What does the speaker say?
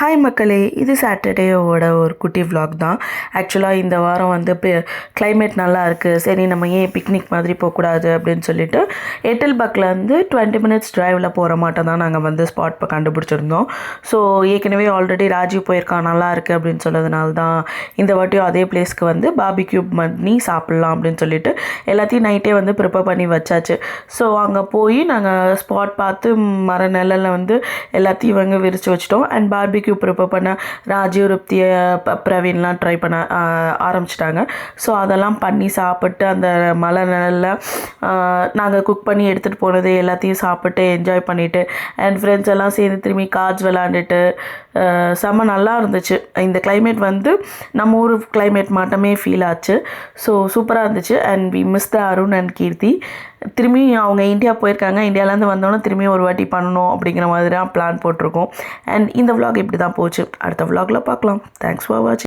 Hi மக்களே, இது சாட்டர்டேவோட ஒரு குட்டி vlog தான். ஆக்சுவலாக இந்த வாரம் வந்து கிளைமேட் நல்லா இருக்குது, சரி நம்ம ஏன் பிக்னிக் மாதிரி போகக்கூடாது அப்படின்னு சொல்லிட்டு எட்டில்பக்லேருந்து 20 மினிட்ஸ் டிரைவில் போகிற மாட்டோம் தான் நாங்கள் வந்து ஸ்பாட் இப்போ கண்டுபிடிச்சிருந்தோம். ஸோ ஏற்கனவே ஆல்ரெடி ராஜீவ் போயிருக்கான், நல்லா இருக்குது அப்படின்னு சொன்னதுனால தான் இந்த வாட்டியும் அதே பிளேஸ்க்கு வந்து பார்பிக்யூ பண்ணி சாப்பிட்லாம் அப்படின்னு சொல்லிட்டு எல்லாத்தையும் நைட்டே வந்து ப்ரிப்பேர் பண்ணி வச்சாச்சு. ஸோ அங்கே போய் நாங்கள் ஸ்பாட் பார்த்து மர நிழலில் வந்து எல்லாத்தையும் இவங்க விரித்து வச்சிட்டோம். அண்ட் பார்பிக்யூ ப்ரிப்பேர் பண்ண ராஜீவ், ருப்தியை, பிரவீன்லாம் ட்ரை பண்ண ஆரம்பிச்சிட்டாங்க. ஸோ அதெல்லாம் பண்ணி சாப்பிட்டு அந்த மலை நிழலில் நாங்கள் குக் பண்ணி எடுத்துகிட்டு போனது எல்லாத்தையும் சாப்பிட்டு என்ஜாய் பண்ணிவிட்டு அண்ட் ஃப்ரெண்ட்ஸ் எல்லாம் சேர்ந்து திரும்பி கார்ட்ஸ் விளாண்டுட்டு செம்ம நல்லா இருந்துச்சு. இந்த கிளைமேட் வந்து நம்ம ஊர் கிளைமேட் மாட்டமே ஃபீல் ஆச்சு. ஸோ சூப்பராக இருந்துச்சு. And we miss the Arun and Keerthi. திரும்பி அவங்க இந்தியா போயிருக்காங்க, இந்தியாவிலேருந்து வந்தோன்னே திரும்பி ஒரு வாட்டி பண்ணணும் அப்படிங்கிற மாதிரி தான் பிளான் போட்டிருக்கோம். அண்ட் இந்த vlog இப்படி தான் போச்சு. அடுத்த vlogல பார்க்கலாம். தேங்க்ஸ் ஃபார் வாட்சிங்.